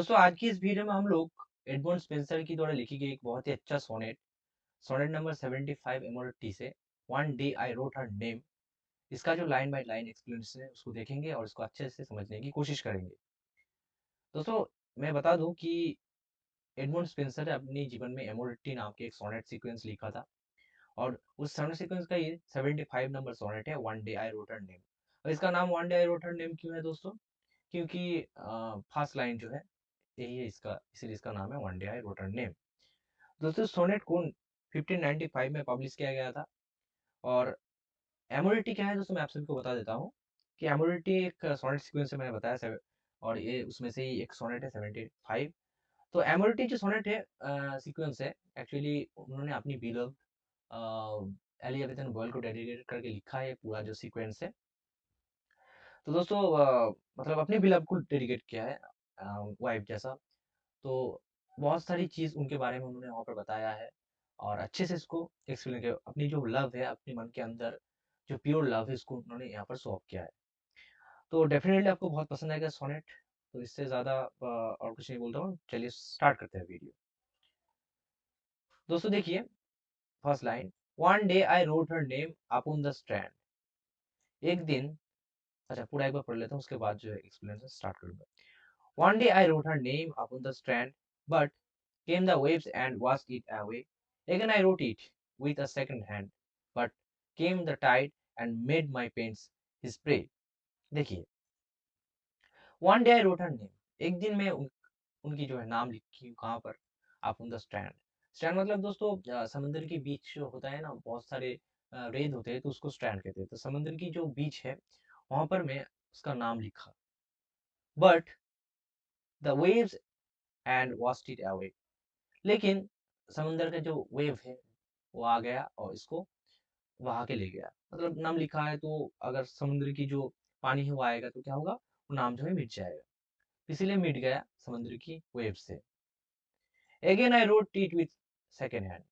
दोस्तों आज की इस वीडियो में हम लोग एडमंड स्पेंसर की द्वारा लिखी गई एक बहुत ही अच्छा सोनेट सोनेट नंबर 75 एमोरटी से one day I wrote her name, इसका जो लाइन बाय लाइन एक्सप्लेनेशन है उसको देखेंगे और इसको अच्छे से समझने की कोशिश करेंगे। दोस्तों मैं बता दूं कि एडमंड स्पेंसर ने अपने जीवन में एमोरटी नाम के एक सोनेट सीक्वेंस लिखा था और उस सोनेट सीक्वेंस का ये 75 नंबर सोनेट है one day I wrote her name. और इसका नाम one day I wrote her name क्यों है दोस्तों? क्योंकि फर्स्ट लाइन जो है यही है इसका, इसीलिए इसका नाम है one day I wrote her name. दोस्तों सोनेट को 1595 में पब्लिश किया गया था। और एमोरिटी क्या है दोस्तों, मैं आप सभी को बता देता हूँ कि एमोरिटी एक सोनेट सीक्वेंस है, मैंने बताया और ये उसमें से ही एक सोनेट है 75। तो एमोरिटी जो सोनेट है सीक्वेंस है, एक्चुअली उन्होंने अपनी बिलव्ड एलिजाबेथ बॉयल को डेडिकेट करके लिखा है पूरा जो सीक्वेंस है। तो दोस्तों मतलब अपनी बिलव्ड को डेडिकेट किया है वाइफ जैसा। तो बहुत सारी चीज़ उनके बारे में उन्होंने वहाँ पर बताया है और अच्छे से इसको एक्सप्लेन किया। अपनी जो लव है अपने मन के अंदर, जो प्योर लव है, इसको उन्होंने यहाँ पर शो ऑफ किया है। तो डेफिनेटली आपको बहुत पसंद आएगा सोनेट। तो इससे ज़्यादा और कुछ नहीं बोलता हूँ, चलिए स्टार्ट करते हैं वीडियो। दोस्तों देखिए first line, one day I wrote her name upon the strand. एक दिन, अच्छा पूरा एक बार पढ़ लेता हूँ उसके बाद जो है एक्सप्लेनेशन स्टार्ट करूंगा। One day I wrote her name upon the strand, but came the waves and washed it away. Again I wrote it with a second hand, but came the tide and made my paints his prey. देखिए, one day I wrote her name. एक दिन मैं उनकी जो है नाम लिखी हूँ कहाँ पर? upon the strand. स्ट्रैंड मतलब दोस्तों समुद्र के बीच जो होता है ना, बहुत सारे रेत होते हैं तो उसको स्ट्रैंड कहते हैं। तो समुद्र की जो बीच है वहां पर मैं उसका नाम लिखा, but the waves and washed it away. लेकिन समुंदर का जो वेव है वो आ गया और इसको बहा के ले गया। मतलब नाम लिखा है तो अगर समुद्र की जो पानी है वो आएगा तो क्या होगा, वो नाम जो है मिट जाएगा। इसीलिए मिट गया समुद्र की वेव से। Again I wrote it with second hand.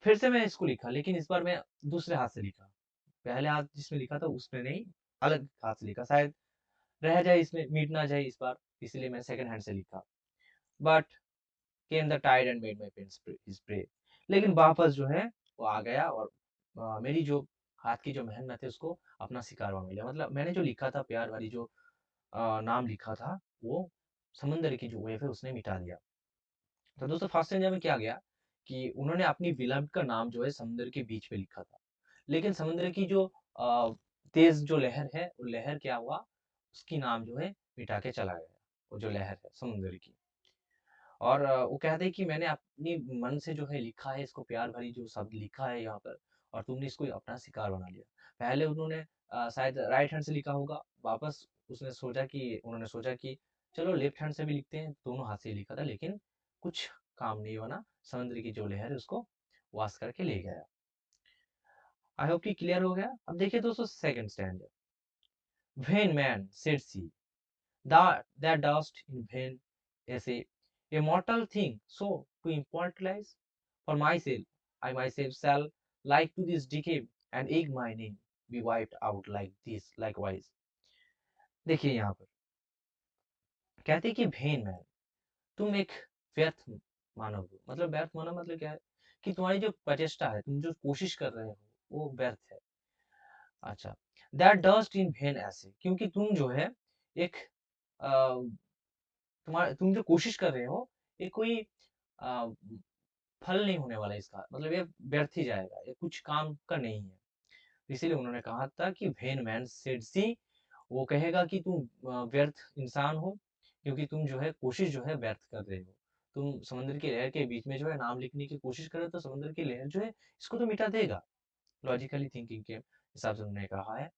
फिर से मैं इसको लिखा, लेकिन इस बार मैं दूसरे हाथ से लिखा। पहले हाथ जिसमें लिखा था उसमें नहीं, अलग हाथ से लिखा, शायद रह जाए इसमें, मिट ना जाए इस बार, इसलिए मैं सेकेंड हैंड से लिखा। But came the tide and made my pen spray. लेकिन वापस जो है वो आ गया और मेरी जो हाथ की जो मेहनत है उसको अपना शिकार वहाँ मिला। मतलब मैंने जो लिखा था प्यार भरी जो नाम लिखा था, वो समंदर की जो वेव है उसने मिटा दिया। तो दोस्तों फर्स्ट स्टेंजा में क्या गया कि उन्होंने अपनी बिलव्ड का नाम जो है समुद्र के बीच पे लिखा था, लेकिन समुद्र की जो तेज जो लहर है वो लहर क्या हुआ, उसकी नाम जो है मिटा के चला गया। वो जो लहर है समुद्र की। और वो कहते हैं कि मैंने अपनी मन से जो है लिखा है इसको, प्यार भरी जो शब्द लिखा है यहाँ पर, और तुमने इसको अपना शिकार बना लिया। पहले उन्होंने शायद राइट हैंड से लिखा होगा, वापस उन्होंने सोचा कि चलो लेफ्ट हैंड से भी लिखते हैं, दोनों हाथ से ही लिखा था, लेकिन कुछ काम नहीं बना। समुद्र की जो लहर है उसको वाश करके ले गया। आई होप कि क्लियर हो गया। अब देखिए दोस्तों second stand, when man said she that dust in vain is a mortal thing, so to immortalize for myself, I myself shall like to this decay and egg my name be wiped out like this likewise। देखिए यहाँ पर कहते हैं कि भेन man, तुम एक व्यर्थ मानव हो। मतलब व्यर्थ मानव मतलब क्या है कि तुम्हारी जो प्रचेष्टा है, तुम जो कोशिश कर रहे हो वो व्यर्थ है। अच्छा, दैट डस्ट इन भेन ऐसे क्योंकि तुम जो है एक तुम जो कोशिश कर रहे हो ये कोई आ, फल नहीं होने वाला इसका, मतलब ये व्यर्थ ही जाएगा, ये कुछ काम का नहीं है। इसीलिए उन्होंने कहा था कि वेन मैन सेड सी, वो कहेगा कि तुम व्यर्थ इंसान हो, क्योंकि तुम जो है कोशिश जो है व्यर्थ कर रहे हो। तुम समुद्र की लहर के बीच में जो है नाम लिखने की कोशिश कर रहे हो, तो समुद्र की लहर जो है इसको तो मिटा देगा। लॉजिकली थिंकिंग के हिसाब से उन्होंने कहा है।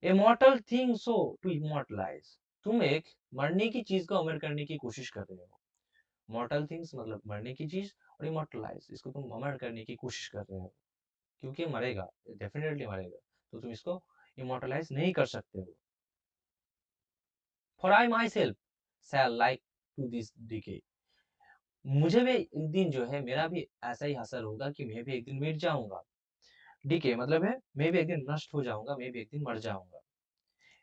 इमॉर्टल थिंग सो टू इमॉर्टलाइज, तुम एक मरने की चीज को अमर करने की कोशिश कर रहे हो। मॉर्टल थिंग्स मतलब मरने की चीज, और इमॉर्टलाइज इसको तुम अमर करने की कोशिश कर रहे हो, क्योंकि मरेगा, डेफिनेटली मरेगा, तो तुम इसको इमॉर्टलाइज नहीं कर सकते हो। For I myself shall like to this decay, मुझे भी एक दिन जो है मेरा भी ऐसा ही असर होगा कि मैं भी एक दिन मिट जाऊंगा। डीके मतलब है मैं भी एक दिन नष्ट हो जाऊंगा, मैं भी एक दिन मर जाऊंगा।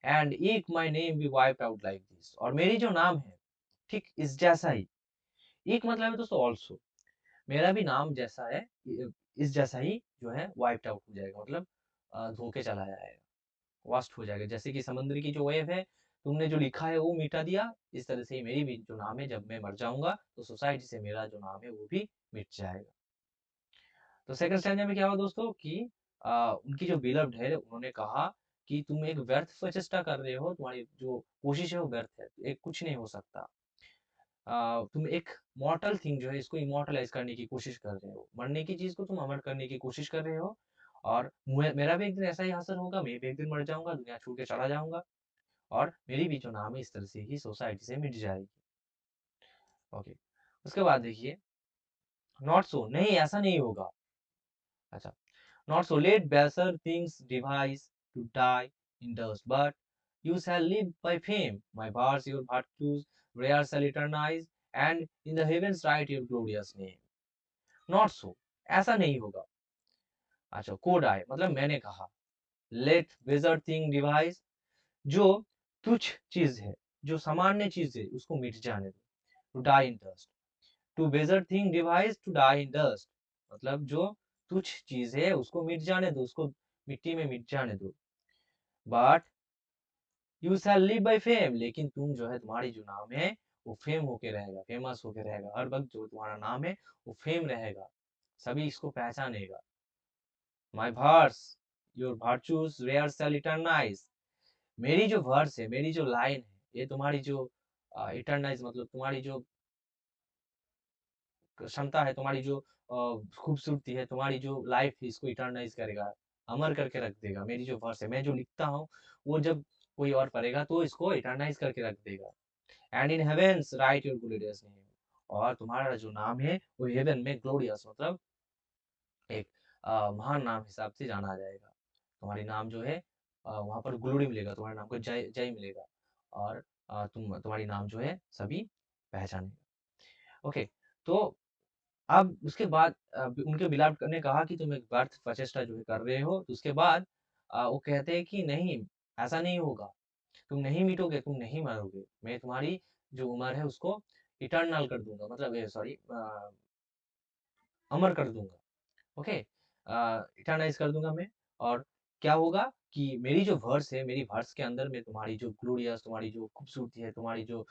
And if my name be wiped out like this, और मेरी जो नाम है, ठीक इस जैसा ही। एक मतलब है दोस्तों ऑल्सो, मेरा भी नाम जैसा है, इस जैसा ही जो है वाइप्ड आउट हो जाएगा, मतलब धो के चला जाएगा, वास्ट हो जाएगा। जैसे कि समुद्र की जो वेव है, तुमने जो लिखा है वो मिटा दिया, इस तरह से ही मेरी भी जो नाम है, जब मैं मर जाऊँगा तो सोसाइटी से मेरा जो नाम है वो भी मिट जाएगा। तो सेकंड स्टैंजा में क्या हुआ दोस्तों कि उनकी जो बिलव्ड है उन्होंने कहा कि तुम एक व्यर्थ प्रचेष्टा कर रहे हो, तुम्हारी जो कोशिश है वो व्यर्थ है, एक कुछ नहीं हो सकता। तुम एक मॉर्टल थिंग जो है इसको इमॉर्टलाइज करने की कोशिश कर रहे हो, मरने की चीज को तुम अमर करने की कोशिश कर रहे हो, और मेरा भी एक दिन ऐसा ही हासिल होगा, मैं भी एक दिन मर जाऊंगा, दुनिया छोड़ के चला जाऊंगा, और मेरी भी जो नाम है इस तरह से ही सोसाइटी से मिट जाएगी। ओके, उसके बाद देखिए, नॉट सो, नहीं ऐसा नहीं होगा। अच्छा, not so let baser things devise to die in dust, but you shall live by fame. My bars your virtues, rare shall eternize, and in the heavens write your glorious name. Not so, ऐसा नहीं होगा। अच्छा, code आए मतलब मैंने कहा, let baser thing devise, जो तुच्छ चीज है, जो सामान्य चीज है, उसको मिट जाने दो, to die in dust. To baser thing devise to die in dust, मतलब जो तुच्छ चीज है उसको मिट जाने दो, उसको मिट्टी में मिट जाने दो। But you shall live by fame, लेकिन तुम जो है, तुम्हारी जो नाम है वो फेम होके रहेगा, फेमस होके रहेगा, हर वक्त जो तुम्हारा नाम है वो फेम रहेगा, सभी इसको पहचानेगा। माई verse your virtues rare shell eternise, मेरी जो वर्स है, मेरी जो लाइन है, ये तुम्हारी जो इटरनाइज मतलब तुम्हारी जो क्षमता है, तुम्हारी जो खूबसूरती है, तुम्हारी जो लाइफ है, इसको इटरनाइज करेगा, अमर करके रख देगा। मेरी जो वर्स है, मैं जो लिखता हूँ, वो जब कोई और पढ़ेगा तो इसको इटरनाइज करके रख देगा। And in heavens write your glorious name, और तुम्हारा जो नाम है वो हेवन में ग्लोरियस मतलब एक महान नाम हिसाब से जाना जाएगा। तुम्हारी नाम जो है वहाँ पर ग्लोरी मिलेगा, तुम्हारे नाम को जय जय मिलेगा, और तुम्हारी नाम जो है सभी पहचानेगा। ओके, तो अब उसके बाद उनके बिलावड ने कहा कि तुम एक व्यर्थ प्रचेष्टा जो है कर रहे हो, तो उसके बाद वो कहते हैं कि नहीं, ऐसा नहीं होगा, तुम नहीं मिटोगे, तुम नहीं मरोगे, मैं तुम्हारी जो उम्र है उसको इटर्नल कर दूंगा, मतलब सॉरी अमर कर दूंगा। ओके, इटर्नाइज कर दूंगा मैं, और क्या होगा कि मेरी जो वर्स है, मेरी वर्स के अंदर में तुम्हारी जो ग्लोरियस, तुम्हारी जो खूबसूरती है, तुम्हारी जो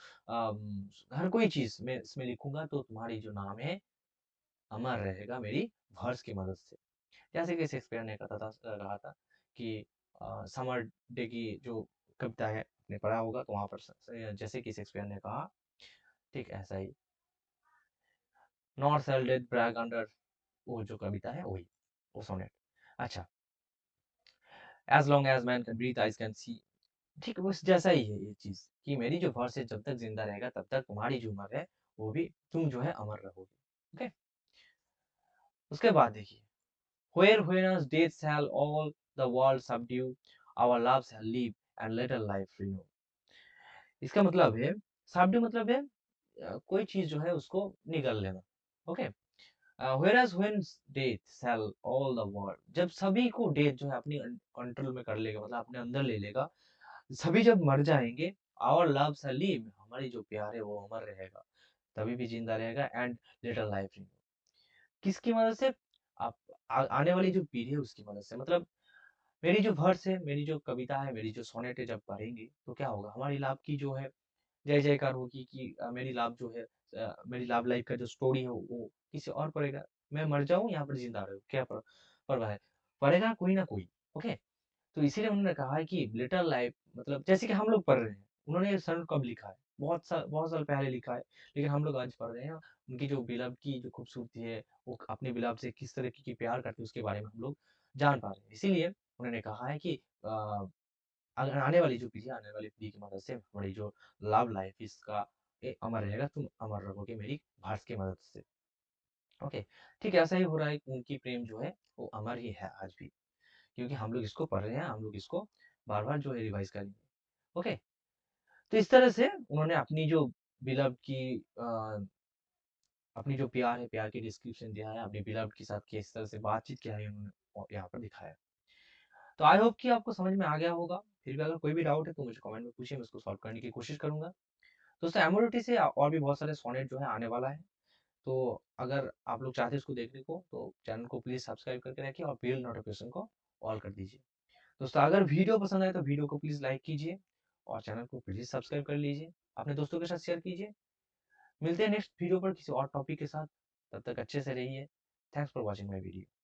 हर कोई चीज मैं इसमें लिखूंगा, तो तुम्हारी जो नाम है अमर रहेगा मेरी वर्स की मदद से। जैसे कि शेक्सपियर ने कहा था कि समर डे की जो कविता है आपने पढ़ा होगा, तो वहां पर जैसे कि शेक्सपियर ने कहा, ठीक ऐसा ही, not shall death brag under, वो जो कविता है वही, वो सोनेट। अच्छा, as long as man can breathe eyes can see, ठीक उस जैसा ही है ये चीज, कि मेरी जो वर्स है जब तक जिंदा रहेगा तब तक तुम्हारी जो उम्र है वो भी तुम जो है अमर रहोगे। ओके, उसके बाद देखिए, where when us death shall all the world subdue, our love shall live and let our life renew। इसका मतलब है, subdue मतलब है कोई चीज जो है उसको निगल लेना। Okay, whereas when death shall all the world, जब सभी को डेथ जो है अपनी कंट्रोल में कर लेगा, मतलब अपने अंदर ले लेगा, सभी जब मर जाएंगे, our love shall live, हमारी जो प्यार है वो अमर रहेगा, तभी भी जिंदा रहेगा, एंड लेटर लाइफ renew, किसकी मदद से? आप आने वाली जो पीढ़ी है उसकी मदद से, मतलब मेरी जो वर्स है, मेरी जो कविता है, मेरी जो सोनेट है, जब पढ़ेंगे तो क्या होगा, हमारी लाभ की जो है जय जयकार होगी, कि मेरी लाभ जो है मेरी लाभ लाइफ का जो स्टोरी है वो किसी और पढ़ेगा, मैं मर जाऊं यहाँ पर जिंदा रहो, क्या परवाह है, पढ़ेगा कोई ना कोई। ओके, तो इसीलिए उन्होंने कहा है कि लिटिल लाइफ, मतलब जैसे कि हम लोग पढ़ रहे हैं, उन्होंने ये सन कब लिखा है, बहुत साल पहले लिखा है, लेकिन हम लोग आज पढ़ रहे हैं, उनकी जो बिलब की जो खूबसूरती है, वो अपने बिलब से किस तरीके की प्यार करते हैं उसके बारे में हम लोग जान पा रहे हैं। इसीलिए उन्होंने कहा है कि आने वाली जो पीढ़ी, आने वाली पीढ़ी की मदद से हमारी जो लव लाइफ इसका अमर रहेगा, तुम अमर रहोगे मेरी भाष की मदद से। ओके, ठीक है, ऐसा ही हो रहा है कि उनकी प्रेम जो है वो अमर ही है आज भी, क्योंकि हम लोग इसको पढ़ रहे हैं, हम लोग इसको बार बार जो है रिवाइज करेंगे। ओके, तो इस तरह से उन्होंने अपनी जो बिलव की अपनी जो प्यार है, प्यार की डिस्क्रिप्शन दिया है, अपनी बिलव के साथ किस तरह से बातचीत किया है उन्होंने, यहाँ पर दिखाया। तो आई होप कि आपको समझ में आ गया होगा। फिर भी अगर कोई भी डाउट है तो मुझे कमेंट में पूछिए, मैं उसको सॉल्व करने की कोशिश करूंगा। दोस्तों एमोरिटी से और भी बहुत सारे सोनेट जो है आने वाला है। तो अगर आप लोग चाहते हैं इसको देखने को तो चैनल को प्लीज सब्सक्राइब करके रखिए और बेल नोटिफिकेशन को ऑल कर दीजिए। दोस्तों अगर वीडियो पसंद आए तो वीडियो को प्लीज लाइक कीजिए और चैनल को प्लीज सब्सक्राइब कर लीजिए, अपने दोस्तों के साथ शेयर कीजिए। मिलते हैं नेक्स्ट वीडियो पर किसी और टॉपिक के साथ, तब तक अच्छे से रहिए। Thanks for watching my video.